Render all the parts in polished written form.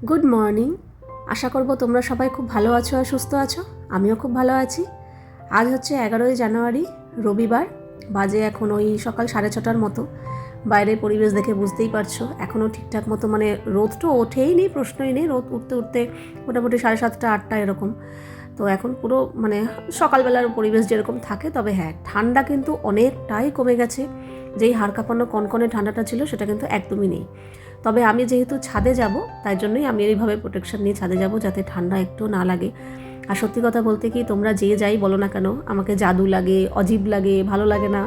Good morning. আশা করব তোমরা সবাই খুব ভালো আছো আর সুস্থ আছো। আমিও খুব ভালো আছি। আজ হচ্ছে 11ই জানুয়ারি, রবিবার। বাজে এখন ওই সকাল 6:30টার মতো। বাইরের পরিবেশ দেখে বুঝতেই পারছো এখনও ঠিকঠাক মতো মানে রোদ তো ওঠেই নেই, প্রশ্নই নেই। রোদ উঠতে উঠতে মোটামুটি 7:30 8টা এরকম। তো এখন পুরো মানে সকালবেলার পরিবেশ যেরকম থাকে, তবে হ্যাঁ ঠান্ডা কিন্তু অনেকটাই কমে গেছে। যেই হাড় কাঁপানো কনকনে ঠান্ডাটা ছিল সেটা কিন্তু একদমই নেই। তবে আমি যেহেতু ছাদে যাব, তাই জন্যই আমি এইভাবে প্রোটেকশন নিয়ে ছাদে যাব, যাতে ঠান্ডা একটু না লাগে। আর সত্যি কথা বলতে কি, তোমরা যে যাই বলো না কেন, আমাকে জাদু লাগে, অজীব লাগে, ভালো লাগে না,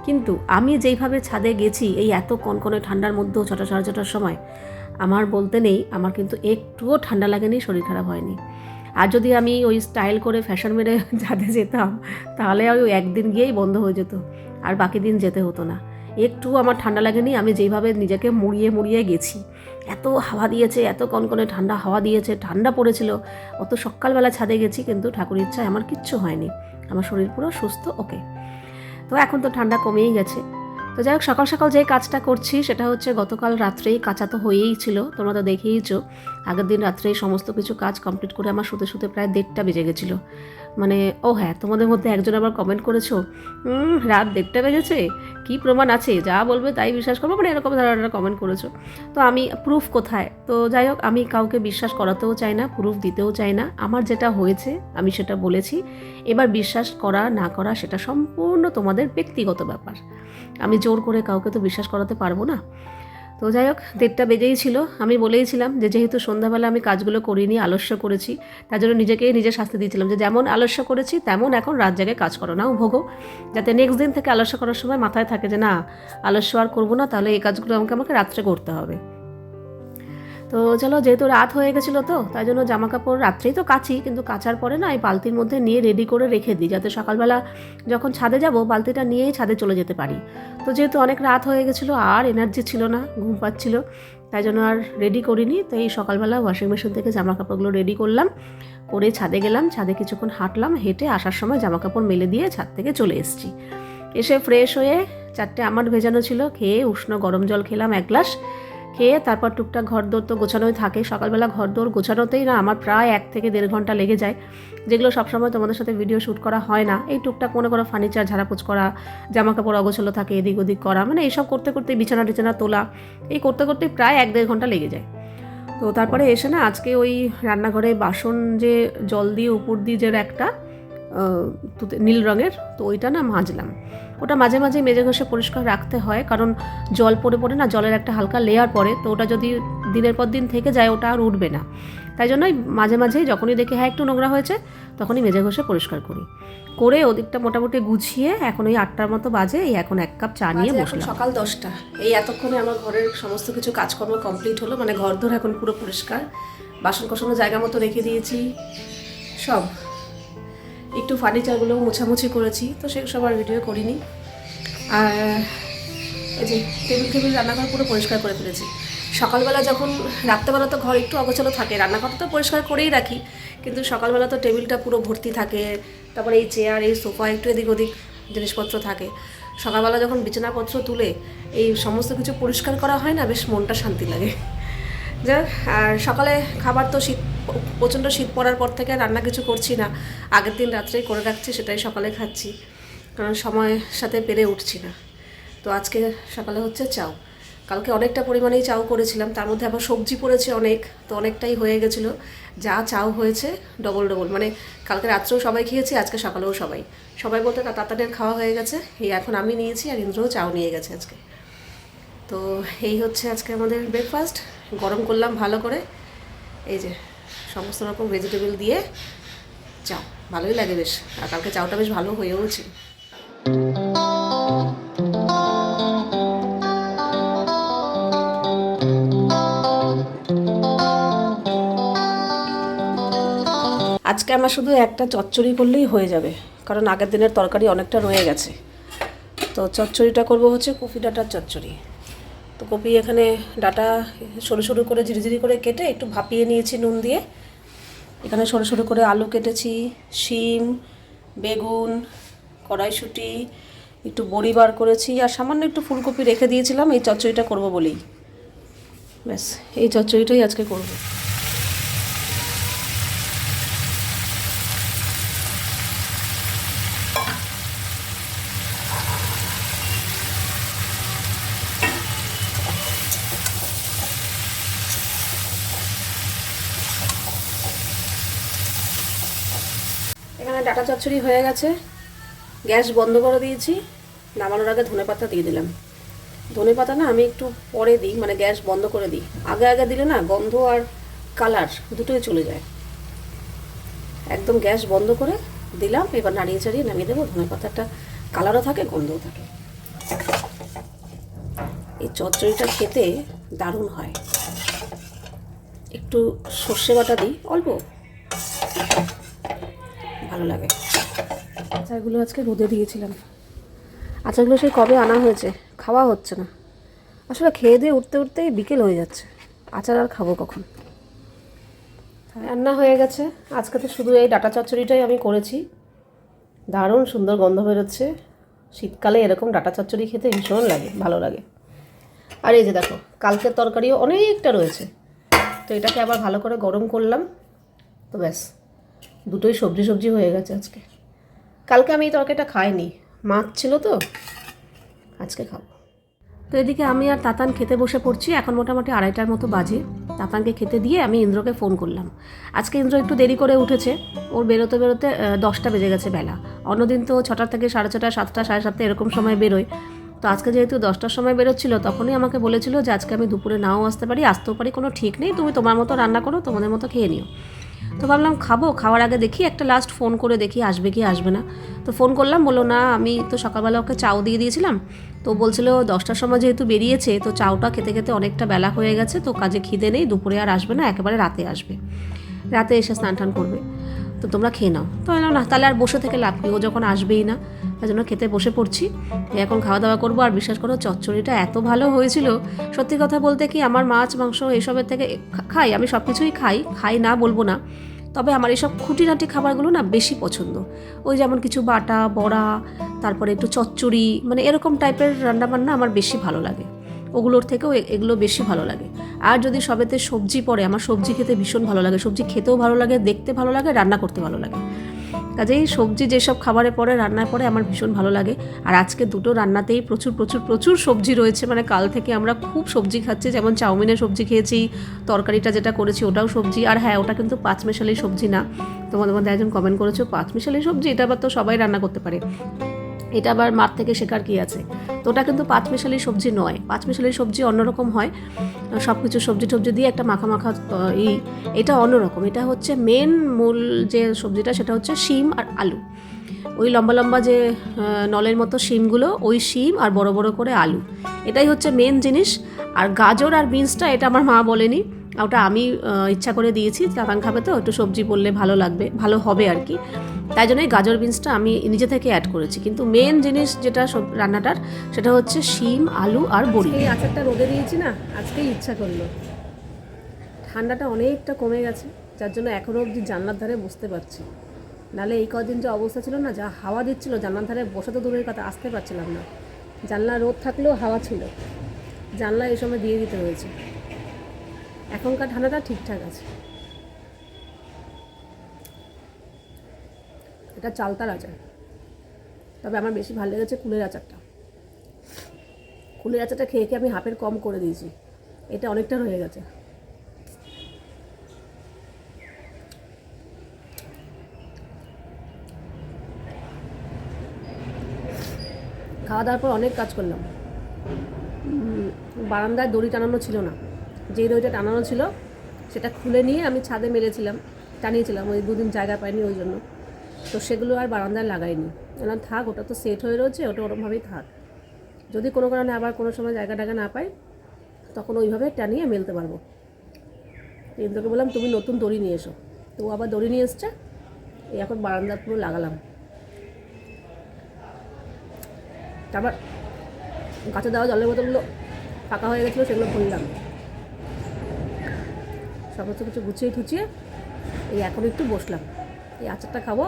কিন্তু আমি যেইভাবে ছাদে গেছি এই এত কনকনে ঠান্ডার মধ্যেও 6টা 6:30টার সময়, আমার বলতে নেই আমার কিন্তু একটুও ঠান্ডা লাগেনি, শরীর খারাপ হয়নি। আর যদি আমি ওই স্টাইল করে ফ্যাশন মেরে ছাদে যেতাম, তাহলে ওই একদিন গিয়েই বন্ধ হয়ে যেত, আর বাকি দিন যেতে হতো না। একটু আমার ঠান্ডা লাগেনি, আমি যেইভাবে নিজেকে মুড়িয়ে মুড়িয়ে গেছি। এত হাওয়া দিয়েছে, এত কনকনে ঠান্ডা হাওয়া দিয়েছে, ঠান্ডা পড়েছিল। অত সকালবেলা ছাদে গেছি, কিন্তু ঠাকুর ইচ্ছায় আমার কিচ্ছু হয়নি। আমার শরীর পুরো সুস্থ, ওকে। তো এখন তো ঠান্ডা কমেই গেছে। তো যাই হোক, সকাল সকাল যে কাজটা করছি সেটা হচ্ছে, গতকাল রাত্রেই কাঁচা তো হয়েই ছিল, তোমরা তো দেখেইছো। আগের দিন রাত্রেই সমস্ত কিছু কাজ কমপ্লিট করে আমার শুতে শুতে প্রায় 1:30টা বেজে গেছিলো। মানে ও হ্যাঁ, তোমাদের মধ্যে একজন আবার কমেন্ট করেছো, রাত 1:30টা বেজেছে, কী প্রমাণ আছে, যা বলবে তাই বিশ্বাস করবো, মানে এরকম ধরনের কমেন্ট করেছো। তো আমি প্রুফ কোথায়? তো যাই হোক, আমি কাউকে বিশ্বাস করাতেও চাই না, প্রুফ দিতেও চাই না। আমার যেটা হয়েছে আমি সেটা বলেছি। এবার বিশ্বাস করা না করা সেটা সম্পূর্ণ তোমাদের ব্যক্তিগত ব্যাপার। আমি জোর করে কাউকে তো বিশ্বাস করাতে পারবো না। তো যাই হোক, 1:30টা বেজেই ছিল। আমি বলেইছিলাম যে যেহেতু সন্ধ্যাবেলা আমি কাজগুলো করিনি, আলস্য করেছি, তার জন্য নিজেকেই নিজে শাস্তি দিয়েছিলাম যে যেমন আলস্য করেছি তেমন এখন রাত জায়গায় কাজ করো নাও, ভোগো। যাতে নেক্সট দিন থেকে আলস্য করার সময় মাথায় থাকে যে না, আলস্য আর করবো না, তাহলে এই কাজগুলো আমাকে রাত্রে করতে হবে। তো চলো, যেহেতু রাত হয়ে গেছিলো, তো তাই জন্য জামা কাপড় রাত্রেই তো কাচি, কিন্তু কাচার পরে না এই বালতির মধ্যে নিয়ে রেডি করে রেখে দিই, যাতে সকালবেলা যখন ছাদে যাব বালতিটা নিয়েই ছাদে চলে যেতে পারি। তো যেহেতু অনেক রাত হয়ে গেছিলো, আর এনার্জি ছিল না, ঘুম পাচ্ছিলো, তাই জন্য আর রেডি করিনি। তো এই সকালবেলা ওয়াশিং মেশিন থেকে জামা কাপড়গুলো রেডি করলাম, করে ছাদে গেলাম। ছাদে কিছুক্ষণ হাঁটলাম, হেঁটে আসার সময় জামা কাপড় মেলে দিয়ে ছাদ থেকে চলে এসেছি। এসে ফ্রেশ হয়ে 4টে আমন্ড ভেজানো ছিল, খেয়ে উষ্ণ গরম জল খেলাম 1 গ্লাস। খেয়ে তারপর টুকটাক ঘরদোর তো গোছানোই থাকে। সকালবেলা ঘরদোর গোছানোতেই না আমার প্রায় 1 থেকে 1.5 ঘন্টা লেগে যায়, যেগুলো সবসময় তোমাদের সাথে ভিডিও শ্যুট করা হয় না। এই টুকটাক মনে করো ফার্নিচার ঝাড়াপোছ করা, জামা কাপড় অগোছালো থাকে এদিক ওদিক করা, মানে এইসব করতে করতে বিছানা টিছানা তোলা, এই করতে করতেই প্রায় 1-1.5 ঘন্টা লেগে যায়। তো তারপরে এসে না আজকে ওই রান্নাঘরে বাসন যে জল দিয়ে উপর দিয়ে যে একটা নীল রঙের, তো ওইটা না মাজলাম। ওটা মাঝে মাঝে মেজে ঘষে পরিষ্কার রাখতে হয়, কারণ জল পড়ে পড়ে না জলের একটা হালকা লেয়ার পড়ে, তো ওটা যদি দিনের পর দিন থেকে যায় ওটা আর উঠবে না। তাই জন্যই মাঝে মাঝেই যখনই দেখি হ্যাঁ একটু নোংরা হয়েছে, তখনই মেজে ঘষে পরিষ্কার করি। করে ওদিকটা মোটামুটি গুছিয়ে এখন ওই 8টার মতো বাজে, এই এখন 1 কাপ চা নিয়ে বসলাম। সকাল 10টা। এই এতক্ষণে আমার ঘরের সমস্ত কিছু কাজকর্ম কমপ্লিট হলো, মানে ঘর ধরে এখন পুরো পরিষ্কার, বাসন কোসনো জায়গা মতো রেখে দিয়েছি সব। একটু ফার্নিচারগুলো মোছামুছি করেছি, তো সেসব আর ভিডিও করিনি। আর এই যে টেবিল রান্নাঘর পুরো পরিষ্কার করে ফেলেছি। সকালবেলা যখন, রাত্রেবেলা তো ঘর একটু অগোছালো থাকে, রান্নাঘরটা তো পরিষ্কার করেই রাখি, কিন্তু সকালবেলা তো টেবিলটা পুরো ভর্তি থাকে, তারপরে এই চেয়ার এই সোফা একটু এদিক ওদিক জিনিসপত্র থাকে। সকালবেলা যখন বিছানাপত্র তুলে এই সমস্ত কিছু পরিষ্কার করা হয় না, বেশ মনটা শান্তি লাগে। যাক, আর সকালে খাবার তো প্রচণ্ড শীত পড়ার পর থেকে রান্না কিছু করছি না, আগের দিন রাত্রেই করে রাখছি, সেটাই সকালে খাচ্ছি, কারণ সময়ের সাথে পেরে উঠছি না। তো আজকে সকালে হচ্ছে চাউ। কালকে অনেকটা পরিমাণেই চাউ করেছিলাম, তার মধ্যে আবার সবজি পড়েছে অনেক, তো অনেকটাই হয়ে গেছিলো। যা চাউ হয়েছে ডবল, মানে কালকে রাত্রেও সবাই খেয়েছি, আজকে সকালেও সবাই বলতে তাড়াতাড়ি খাওয়া হয়ে গেছে। এই এখন আমি নিয়েছি, আর ইন্দ্রও চাউ নিয়ে গেছে আজকে। তো এই হচ্ছে আজকে আমাদের ব্রেকফাস্ট। গরম করলাম ভালো করে, এই যে সমস্ত রকম ভেজিটেবল দিয়ে চাউ, ভালোই লাগে বেশ। আর কালকে চাউটা বেশ ভালো হয়েওছে। আজকে আমার শুধু একটা চচ্চড়ি করলেই হয়ে যাবে, কারণ আগের দিনের তরকারি অনেকটা রয়ে গেছে। তো চচ্চড়িটা করব হচ্ছে কপি ডাঁটার চচ্চড়ি। তো কপি এখানে ডাঁটা সরু সরু করে ঝিরিঝিরি করে কেটে একটু ভাপিয়ে নিয়েছি নুন দিয়ে। এখানে সরু সরু করে আলু কেটেছি, শিম, বেগুন, কড়াইশুঁটি, একটু বড়ি বার করেছি, আর সামান্য একটু ফুলকপি রেখে দিয়েছিলাম এই চচ্চড়িটা করব বলেই। ব্যাস, এই চচ্চড়িটাই আজকে করব। এখানে ডাটা চচ্চড়ি হয়ে গেছে, গ্যাস বন্ধ করে দিয়েছি। নামানোর আগে ধনেপাতা দিয়ে দিলাম। ধনেপাতা না আমি একটু পরে দিই, মানে গ্যাস বন্ধ করে দিই। আগে আগে দিলে না গন্ধ আর কালার দুটোই চলে যায়। একদম গ্যাস বন্ধ করে দিলাম, এবার নাড়িয়ে চাড়িয়ে নামিয়ে দেবো। ধনেপাতাটা কালারও থাকে, গন্ধও থাকে। এই চচ্চড়িটা খেতে দারুণ হয়। একটু সর্ষে বাটা দিই অল্প, ভালো লাগে। আচারগুলো আজকে রোদে দিয়েছিলাম। আচারগুলো সেই কবে আনা হয়েছে, খাওয়া হচ্ছে না। আসলে খেয়ে দিয়ে উঠতে উঠতেই বিকেল হয়ে যাচ্ছে, আচার আর খাবো কখন। রান্না হয়ে গেছে। আজকে তো শুধু এই ডাটা চচ্চড়িটাই আমি করেছি। দারুণ সুন্দর গন্ধ বেরোচ্ছে। শীতকালে এরকম ডাটা চচ্চড়ি খেতে ভীষণ লাগে, ভালো লাগে। আর এই যে দেখো, কালকের তরকারিও অনেকটা রয়েছে, তো এটাকে আবার ভালো করে গরম করলাম। তো ব্যাস, দুটোই সবজি সবজি হয়ে গেছে আজকে। কালকে আমি এই তরকারিটা খাইনি, মাছ ছিল তো, আজকে খাবো। তো এদিকে আমি আর তাতান খেতে বসে পড়ছি। এখন মোটামুটি 2:30টার মতো বাজে। তাতানকে খেতে দিয়ে আমি ইন্দ্রকে ফোন করলাম। আজকে ইন্দ্র একটু দেরি করে উঠেছে, ওর বেরোতে বেরোতে 10টা বেজে গেছে বেলা। অন্যদিন তো 6টা থেকে 6:30, 7টা, 7:30 এরকম সময় বেরোয়। তো আজকে যেহেতু 10টার সময় বেরোচ্ছিল, তখনই আমাকে বলেছিল যে আজকে আমি দুপুরে নাও আসতে পারি, আসতেও পারি, কোনো ঠিক নেই, তুমি তোমার মতো রান্না করো, তোমাদের মতো খেয়ে নিও। তো ভাবলাম খাবো, খাওয়ার আগে দেখি একটা লাস্ট ফোন করে দেখি আসবে কি আসবে না। তো ফোন করলাম, বললো না, আমি তো সকালবেলা ওকে চাও দিয়ে দিয়েছিলাম। তো বলছিল 10টার সময় যেহেতু বেরিয়েছে, তো চাউটা খেতে খেতে অনেকটা বেলা হয়ে গেছে, তো কাজে খিদে নেই, দুপুরে আর আসবে না, একেবারে রাতে আসবে, রাতে এসে স্নান টান করবে, তো তোমরা খেয়ে নাও। তো এলাম না, তাহলে আর বসে থেকে লাভ কি, ও যখন আসবেই না, তাই জন্য খেতে বসে পড়ছি। এখন খাওয়া দাওয়া করবো। আর বিশ্বাস করো, চচ্চড়িটা এত ভালো হয়েছিল। সত্যি কথা বলতে কি, আমার মাছ মাংস এসবের থেকে খাই, আমি সব কিছুই খাই না বলবো না, তবে আমার এইসব খুঁটিনাটি খাবারগুলো না বেশি পছন্দ। ওই যেমন কিছু বাটা বড়া, তারপরে একটু চচ্চড়ি, মানে এরকম টাইপের রান্নাবান্না আমার বেশি ভালো লাগে। ওগুলোর থেকেও এগুলো বেশি ভালো লাগে। আর যদি সবেতে সবজি পড়ে, আমার সবজি খেতে ভীষণ ভালো লাগে। সবজি খেতেও ভালো লাগে, দেখতে ভালো লাগে, রান্না করতে ভালো লাগে। কাজেই সবজি যেসব খাবারে পড়ে, রান্নায় পড়ে, আমার ভীষণ ভালো লাগে। আর আজকে দুটো রান্নাতেই প্রচুর প্রচুর প্রচুর সবজি রয়েছে। মানে কাল থেকে আমরা খুব সবজি খাচ্ছি, যেমন চাউমিনের সবজি খেয়েছি, তরকারিটা যেটা করেছি ওটাও সবজি। আর হ্যাঁ, ওটা কিন্তু পাঁচমেশালি সবজি না। তোমাদের মধ্যে একজন কমেন্ট করেছো পাঁচমেশালি সবজি, এটা আবার তো সবাই রান্না করতে পারে, এটা আবার মার থেকে শেখার কি আছে। তো ওটা কিন্তু পাঁচমেশালি সবজি নয়। পাঁচমেশালি সবজি অন্যরকম হয়, সব কিছু সবজি টবজি দিয়ে একটা মাখা মাখা এটা অন্যরকম। এটা হচ্ছে মূল যে সবজিটা, সেটা হচ্ছে শিম আর আলু। ওই লম্বা লম্বা যে নলের মতো শিমগুলো, ওই শিম আর বড় বড় করে আলু, এটাই হচ্ছে মেন জিনিস। আর গাজর আর বিনসটা এটা আমার মা বলেনি, ওটা আমি ইচ্ছা করে দিয়েছি। তাতান খাবে তো, একটু সবজি বললে ভালো লাগবে, ভালো হবে আর কি, তাই জন্যই গাজর বিনসটা আমি নিজে থেকে অ্যাড করেছি। কিন্তু মেন জিনিস যেটা সব রান্নাটার, সেটা হচ্ছে শিম, আলু আর বড়ি। এই আচারটা রোদে দিয়েছি না, আজকেই ইচ্ছা করলো। ঠান্ডাটা অনেকটা কমে গেছে, যার জন্য এখনও অবধি জানলার ধারে বসতে পারছি। নাহলে এই কদিন যে অবস্থা ছিল না, যা হাওয়া দিচ্ছিল, জানলার ধারে বসে তো দূরের কথা, আসতে পারছিলাম না। জানলা রোদ থাকলেও হাওয়া ছিল, জানলা এই সময় দিয়ে দিতে হয়েছে। এখনকার ঠান্ডাটা ঠিকঠাক আছে। এটা চালতার আচার, তবে আমার বেশি ভালো লেগেছে কুলের আচারটা। কুলের আচারটা খেয়ে খেয়ে আমি হাফের কম করে দিয়েছি, এটা অনেকটা রয়ে গেছে। খাওয়া দাওয়ার পর অনেক কাজ করলাম। বারান্দায় দড়ি টানানো ছিল না, যেই দড়িটা টানানো ছিল সেটা খুলে নিয়ে আমি ছাদে মেরেছিলাম, টানিয়েছিলাম, ওই দুদিন জায়গা পাইনি ওই জন্য। তো সেগুলো আর বারান্দায় লাগাইনি, বললাম থাক, ওটা তো সেট হয়ে রয়েছে, ওটা ওরকমভাবেই থাক। যদি কোনো কারণে আবার কোনো সময় জায়গা টায়গা না পাই, তখন ওইভাবে টানিয়ে মেলতে পারবো। ইন্দ্রকে বললাম তুমি নতুন দড়ি নিয়ে এসো, তো ও আবার দড়ি নিয়ে এসছে। এই এখন বারান্দা পুরো লাগালাম। তারপর গাছে দেওয়া জলের বোতলগুলো ফাঁকা হয়ে গেছিলো, সেগুলো ভরলাম। সমস্ত কিছু গুছিয়ে টুচিয়ে এই এখন একটু বসলাম, এই আচারটা খাবো,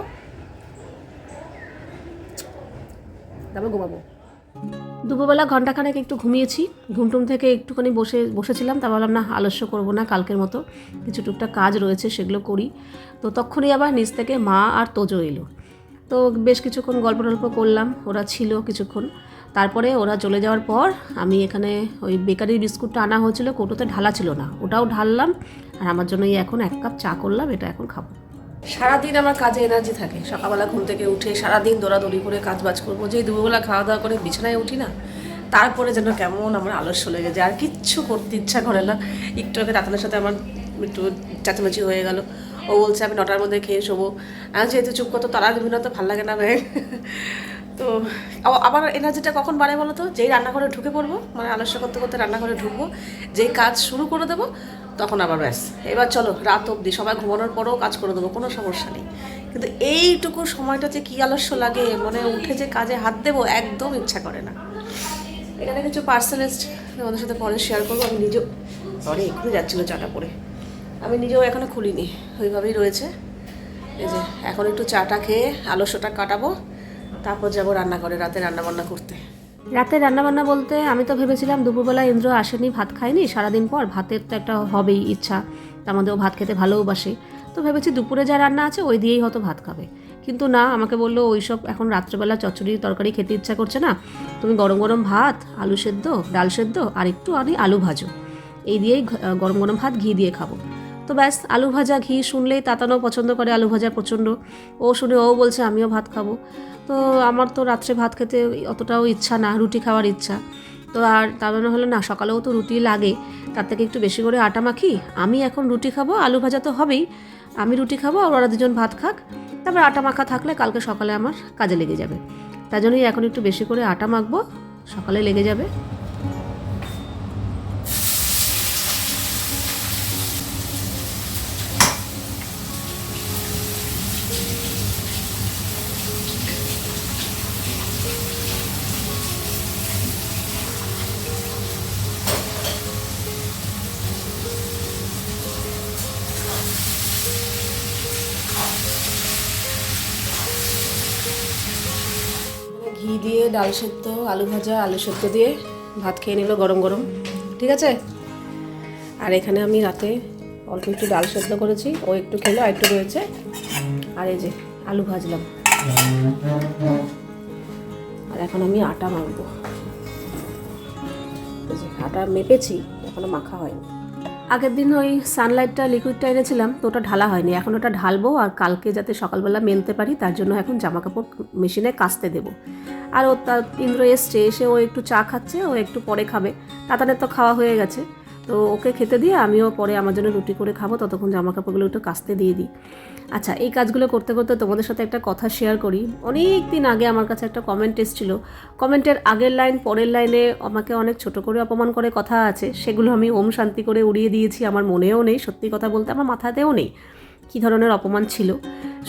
তারপর ঘুমাবো। দুপুরবেলা ঘন্টাখানেক একটু ঘুমিয়েছি, ঘুমটুম থেকে একটুখানি বসেছিলাম। তা বললাম না, আলস্য করবো না, কালকের মতো কিছু টুকটাক কাজ রয়েছে সেগুলো করি। তো তখনই আবার নিচ থেকে মা আর তোজো এলো। তো বেশ কিছুক্ষণ গল্প টল্প করলাম, ওরা ছিল কিছুক্ষণ। তারপরে ওরা চলে যাওয়ার পর আমি এখানে ওই বেকারির বিস্কুটটা আনা হয়েছিল, কৌটোতে ঢালা ছিল না, ওটাও ঢাললাম। আর আমার জন্য এখন 1 কাপ চা করলাম, এটা এখন খাবো। সারাদিন আমার কাজে এনার্জি থাকে, সকালবেলা ঘুম থেকে উঠে সারাদিন দৌড়াদৌড়ি করে কাজ বাজ করবো, যেই দুপুরবেলা খাওয়া দাওয়া করে বিছানায় উঠি না, তারপরে যেন কেমন আমার আলস্য লেগে যায়, আর কিচ্ছু করতে ইচ্ছা করে না। একটু আগে রাতানের সাথে আমার একটু চাচামাচি হয়ে গেল, ও বলছে আমি 9টার মধ্যে খেয়ে শোবো, যেহেতু চুপ করতো তারা বিভিন্ন তো ভালো লাগে না ভাই। তো আবার এনার্জিটা কখন বাড়ে বলো তো, যেই রান্নাঘরে ঢুকে পড়বো, মানে আলস্য করতে করতে রান্নাঘরে ঢুকবো, যেই কাজ শুরু করে দেবো, তখন আবার ব্যাস এবার চলো রাত অবধি সবাই ঘুমানোর পরেও কাজ করে দেবো, কোনো সমস্যা নেই। কিন্তু এইটুকু সময়টা যে কী আলস্য লাগে, মানে উঠে যে কাজে হাত দেবো একদম ইচ্ছা করে না। এখানে কিছু পার্সেল এসছে, আমাদের সাথে পরে শেয়ার করবো। আমি নিজেও পরে এক্ষুনি যাচ্ছিলো চাটা পরে, আমি নিজেও এখনও খুলিনি, ওইভাবেই রয়েছে। এই যে এখন একটু চাটা খেয়ে আলস্যটা কাটাবো, তারপর যাবো রান্নাঘরে রাতে রান্নাবান্না করতে। রাতে রান্নাবান্না বলতে আমি তো ভেবেছিলাম দুপুরবেলা ইন্দ্র আসেনি, ভাত খায়নি সারাদিন পর, ভাতের তো একটা হবেই ইচ্ছা, তার মধ্যেও ভাত খেতে ভালোবাসে, তো ভেবেছি দুপুরে যা রান্না আছে ওই দিয়েই হয়তো ভাত খাবে। কিন্তু না, আমাকে বললো ওইসব এখন রাত্রেবেলা চচ্চড়ি তরকারি খেতে ইচ্ছা করছে না, তুমি গরম গরম ভাত, আলু সেদ্ধ, ডাল সেদ্ধ আর একটু আলু ভাজো, এই দিয়েই গরম গরম ভাত ঘি দিয়ে খাবো। তো ব্যাস, আলু ভাজা ঘি শুনলেই তাতানো পছন্দ করে আলু ভাজা প্রচণ্ড, ও শুনে ও বলছে আমিও ভাত খাবো। তো আমার তো রাত্রে ভাত খেতে অতটাও ইচ্ছা না, রুটি খাওয়ার ইচ্ছা। তো আর তার মানে হলো না, সকালেও তো রুটি লাগে, তার থেকে একটু বেশি করে আটা মাখি, আমি এখন রুটি খাবো, আলু ভাজা তো হবেই, আমি রুটি খাবো আর ওরা দুজন ভাত খাক, তারপর আটা মাখা থাকলে কালকে সকালে আমার কাজে লেগে যাবে। তার জন্যই এখন একটু বেশি করে আটা মাখবো, সকালে লেগে যাবে। ঘি দিয়ে ডাল সেদ্ধ, আলু ভাজা, আলু সেদ্ধ দিয়ে ভাত খেয়ে নিল গরম গরম, ঠিক আছে। আর এখানে আমি রাতে অল্প একটু ডাল সেদ্ধ করেছি, ও একটু খেলো আর একটু রয়েছে, আর এই যে আলু ভাজলাম। আর এখন আমি আটা মাখবো, এই যে আটা মেপেছি, এখনো মাখা হয়নি। আগের দিন ওই সানলাইটটা লিকুইডটা এনেছিলাম, তো ওটা ঢালা হয়নি, এখন ওটা ঢালবো, আর কালকে যাতে সকালবেলা মেলতে পারি তার জন্য এখন জামাকাপড় মেশিনে কাচতে দেবো। আর ও তার ইন্দ্র এসে ও একটু চা খাচ্ছে, ও একটু পরে খাবে, তাতানের তো খাওয়া হয়ে গেছে, তো ওকে খেতে দিয়ে আমিও পরে আমার জন্য রুটি করে খাবো, ততক্ষণ জামাকাপড়গুলো একটু কাচতে দিয়ে দিই। আচ্ছা, এই কাজগুলো করতে করতে তোমাদের সাথে একটা কথা শেয়ার করি। অনেক দিন আগে আমার কাছে একটা কমেন্ট এসেছিল, কমেন্টের আগের লাইন পরের লাইনে আমাকে অনেক ছোট করে অপমান করে কথা আছে, সেগুলো আমি ওম শান্তি করে উড়িয়ে দিয়েছি, আমার মনেও নেই, সত্যি কথা বলতে আমার মাথাতেও নেই কী ধরনের অপমান ছিল।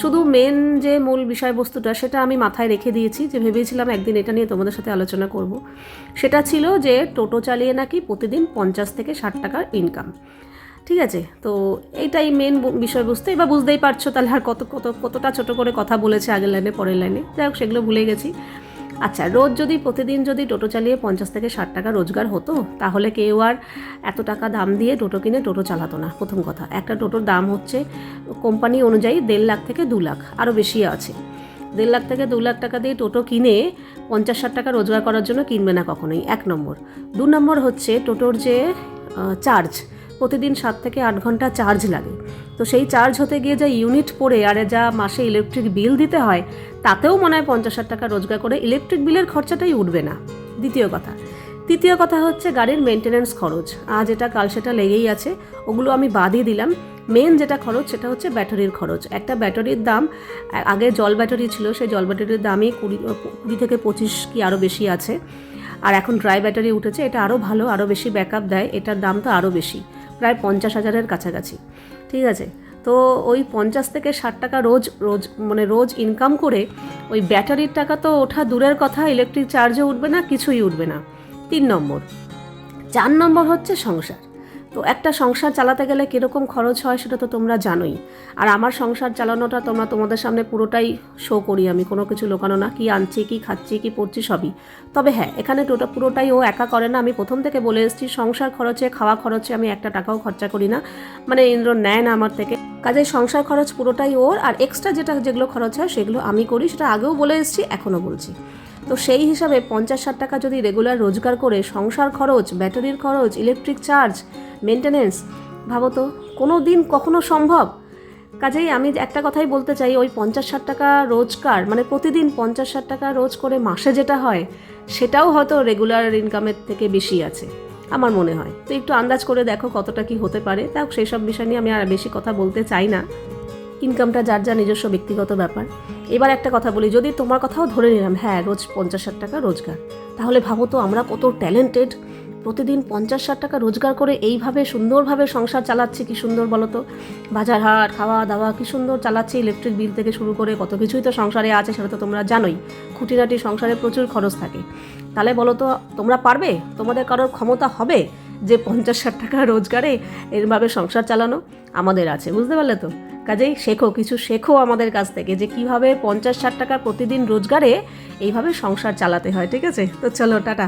শুধু মেন যে মূল বিষয়বস্তুটা সেটা আমি মাথায় রেখে দিয়েছি, যে ভেবেছিলাম একদিন এটা নিয়ে তোমাদের সাথে আলোচনা করব। সেটা ছিল যে টোটো চালিয়ে নাকি প্রতিদিন 50 থেকে 60 টাকার ইনকাম, ঠিক আছে। তো এইটাই মেন বিষয়বস্তু, এবার বুঝতেই পারছো তাহলে আর কতটা ছোট করে কথা বলেছে আগের লাইনে পরের লাইনে, যাই হোক সেগুলো ভুলে গেছি। আচ্ছা, প্রতিদিন যদি টোটো চালিয়ে 50 থেকে 60 টাকা রোজগার হতো, তাহলে কেউ আর এত টাকা দাম দিয়ে টোটো কিনে টোটো চালাতো না। প্রথম কথা, একটা টোটোর দাম হচ্ছে কোম্পানি অনুযায়ী 1.5 লাখ থেকে 2 লাখ, আরও বেশি আছে। 1.5 লাখ থেকে 2 লাখ টাকা দিয়ে টোটো কিনে 50-60 টাকা রোজগার করার জন্য কিনবে না কখনোই, 1 নম্বর। 2 নম্বর হচ্ছে টোটোর যে চার্জ, প্রতিদিন 7 থেকে 8 ঘন্টা চার্জ লাগে, তো সেই চার্জ হতে গিয়ে যা ইউনিট পড়ে আর যা মাসে ইলেকট্রিক বিল দিতে হয়, তাতেও মনে হয় 50-60 টাকা রোজগার করে ইলেকট্রিক বিলের খরচাটাই উঠবে না। তৃতীয় কথা হচ্ছে গাড়ির মেনটেন্যান্স খরচ, আজ এটা কাল সেটা লেগেই আছে, ওগুলো আমি বাদই দিলাম। মেন যেটা খরচ সেটা হচ্ছে ব্যাটারির খরচ। একটা ব্যাটারির দাম, আগে জল ব্যাটারি ছিল, সেই জল ব্যাটারির দামই 20 থেকে 25 কি আরও বেশি আছে, আর এখন ড্রাই ব্যাটারি উঠেছে, এটা আরও ভালো, আরও বেশি ব্যাকআপ দেয়, এটার দাম তো আরও বেশি, প্রায় 50,000-এর কাছাকাছি, ঠিক আছে। তো ওই 50 থেকে 60 টাকা রোজ ইনকাম করে ওই ব্যাটারির টাকা তো ওঠা দূরের কথা, ইলেকট্রিক চার্জও উঠবে না, কিছুই উঠবে না। 3 নম্বর। 4 নম্বর হচ্ছে সংসার। তো একটা সংসার চালাতে গেলে কীরকম খরচ হয় সেটা তো তোমরা জানোই, আর আমার সংসার চালানোটা তোমাদের সামনে পুরোটাই শো করি, আমি কোনো কিছু লোকানো না, কি আনছি, কি খাচ্ছি, কি পড়ছি সবই। তবে হ্যাঁ, এখানে পুরোটাই ও একা করে না, আমি প্রথম থেকে বলে এসেছি, সংসার খরচে, খাওয়া খরচে আমি একটা টাকাও খরচা করি না, মানে ইন্দ্র নেয় না আমার থেকে, কাজেই সংসার খরচ পুরোটাই ওর, আর এক্সট্রা যেগুলো খরচ হয় সেগুলো আমি করি, সেটা আগেও বলে এসেছি, এখনও বলছি। তো সেই হিসাবে 50-60 টাকা যদি রেগুলার রোজগার করে সংসার খরচ, ব্যাটারির খরচ, ইলেকট্রিক চার্জ, মেনটেনেন্স, ভাবো তো কোনো দিন কখনো সম্ভব? কাজেই আমি একটা কথাই বলতে চাই, ওই 50-60 টাকা রোজগার মানে প্রতিদিন 50-60 টাকা রোজ করে মাসে যেটা হয় সেটাও হয়তো রেগুলার ইনকামের থেকে বেশি আছে আমার মনে হয়। তো একটু আন্দাজ করে দেখো কতটা কি হতে পারে। তাও সেই সব বিষয় নিয়ে আমি আর বেশি কথা বলতে চাই না, ইনকামটা যার যা নিজস্ব ব্যক্তিগত ব্যাপার। এবার একটা কথা বলি, যদি তোমার কথাও ধরে নিলাম হ্যাঁ রোজ 50-60 টাকা রোজগার, তাহলে ভাবো তো আমরা কত ট্যালেন্টেড, প্রতিদিন 50-60 টাকা রোজগার করে এইভাবে সুন্দরভাবে সংসার চালাচ্ছি। কি সুন্দর বলো তো, বাজার হাট খাওয়া দাওয়া কি সুন্দর চালাচ্ছি, ইলেকট্রিক বিল থেকে শুরু করে কত কিছুই তো সংসারে আছে, সেটা তো তোমরা জানোই। খুঁটিনাটি সংসারে প্রচুর খরচ থাকে। তাহলে বলো তো তোমরা পারবে, তোমাদের কারোর ক্ষমতা হবে যে 50-60 টাকা রোজগারে এরভাবে সংসার চালানো? আমাদের আছে, বুঝতে পারলে তো। কাজেই শেখো, কিছু শেখো আমাদের কাছ থেকে যে কীভাবে 50-60 টাকা প্রতিদিন রোজগারে এইভাবে সংসার চালাতে হয়। ঠিক আছে, তো চলো টাটা।